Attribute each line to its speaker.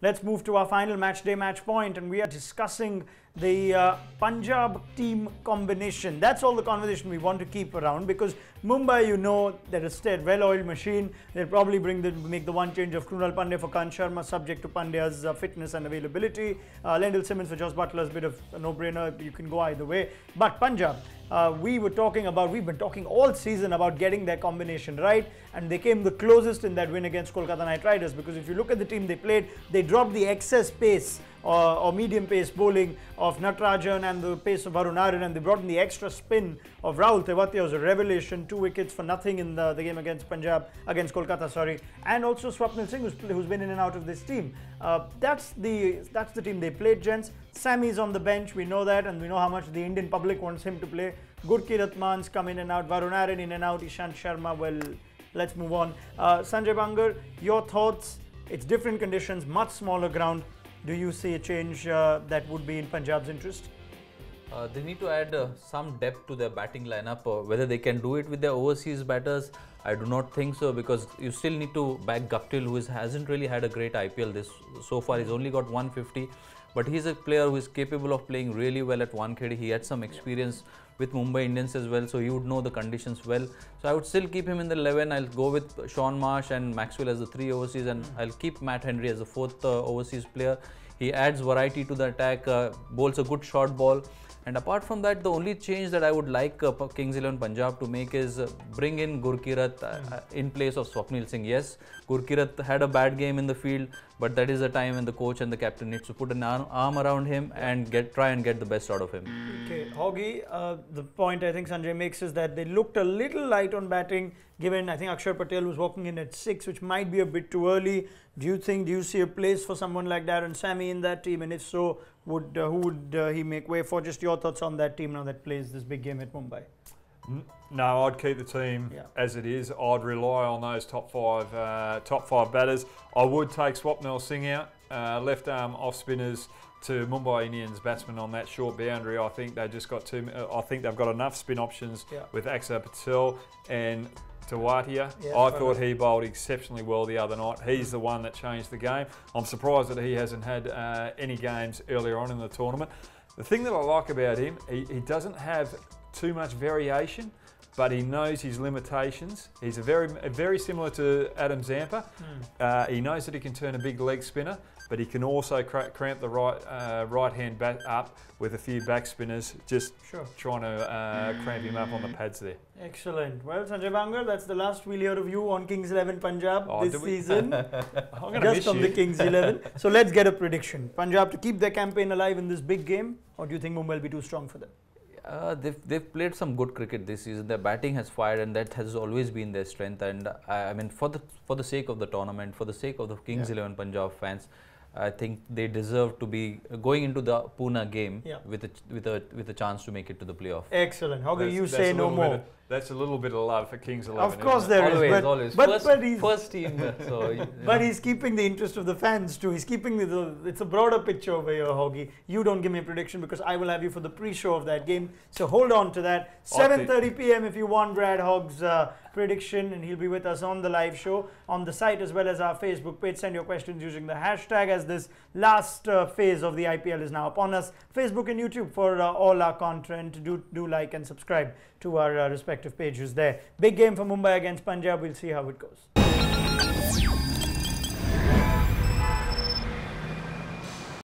Speaker 1: let's move to our final match day match point, and we are discussing the Punjab team combination. That's all the conversation we want to keep around, because Mumbai, you know, they're a well-oiled machine. They'll probably make the one change of Krunal Pandya for Kant Sharma, subject to Pandya's fitness and availability. Lendl Simmons for Josh Butler's bit of a no-brainer. You can go either way. But Punjab, we've been talking all season about getting their combination right, and they came the closest in that win against Kolkata Knight Riders, because if you look at the team they played, they dropped the excess pace or medium pace bowling of Natarajan and the pace of Varun Aaron, and they brought in the extra spin of Rahul Tewatia. Was a revelation, 2 wickets for nothing in the game against Kolkata, sorry, and also Swapnil Singh, who's been in and out of this team. That's the team they played, gents. Sammy's on the bench, we know that, and we know how much the Indian public wants him to play. Gurkeerat Man's come in and out, Varun Aaron in and out, Ishant Sharma, well, let's move on. Sanjay Bangar, your thoughts? It's different conditions, much smaller ground. Do you see a change that would be in Punjab's interest?
Speaker 2: They need to add some depth to their batting lineup. Whether they can do it with their overseas batters, I do not think so, because you still need to back Guptill, who hasn't really had a great IPL so far. He's only got 150, but he's a player who is capable of playing really well at Wankhede. He had some experience with Mumbai Indians as well, so he would know the conditions well. So I would still keep him in the 11. I'll go with Sean Marsh and Maxwell as the 3 overseas, and I'll keep Matt Henry as the 4th overseas player. He adds variety to the attack, bowls a good short ball. And apart from that, the only change that I would like Kings 11 Punjab to make is bring in Gurkeerat in place of Swapnil Singh. Yes, Gurkeerat had a bad game in the field, but that is a time when the coach and the captain needs to put an arm around him and try and get the best out of him.
Speaker 1: Okay, Hoggy, the point I think Sanjay makes is that they looked a little light on batting, given I think Akshar Patel was walking in at 6, which might be a bit too early. Do you see a place for someone like Darren Sammy in that team? And if so, who would he make way for? Just your thoughts on that team now that plays this big game at Mumbai.
Speaker 3: No, I'd keep the team as it is. I'd rely on those top five batters. I would take Swapnil Singh out, left arm off spinners to Mumbai Indians batsmen on that short boundary. I think they just got I think they've got enough spin options with Akshar Patel and Tewatia. I thought he bowled exceptionally well the other night. He's the one that changed the game. I'm surprised that he hasn't had any games earlier on in the tournament. The thing that I like about him, he doesn't have too much variation, but he knows his limitations. He's very similar to Adam Zampa. He knows that he can turn a big leg spinner, but he can also cramp the right hand bat up with a few back spinners, just trying to cramp him up on the pads there.
Speaker 1: Excellent. Well, Sanjay Bangar, that's the last we'll hear of you on Kings 11 Punjab this season. Just on the Kings 11. So let's get a prediction. Punjab to keep their campaign alive in this big game, or do you think Mumbai will be too strong for them?
Speaker 2: They've played some good cricket this season. Their batting has fired, and that has always been their strength. And I mean, for the sake of the tournament, for the sake of the Kings 11 Punjab fans, I think they deserve to be going into the Pune game with a chance to make it to the playoff.
Speaker 1: Excellent. How can you say no more?
Speaker 3: That's a little bit of love for Kings 11.
Speaker 1: Of course there is.
Speaker 2: Always. But first team. So,
Speaker 1: but he's keeping the interest of the fans too. He's keeping it's a broader picture over here, Hoggy. You don't give me a prediction because I will have you for the pre-show of that game. So hold on to that. 7:30 p.m. if you want Brad Hogg's prediction, and he'll be with us on the live show on the site as well as our Facebook page. Send your questions using the hashtag, as this last phase of the IPL is now upon us. Facebook and YouTube for all our content. Do like and subscribe to our respective pages there. Big game for Mumbai against Punjab. We'll see how it goes.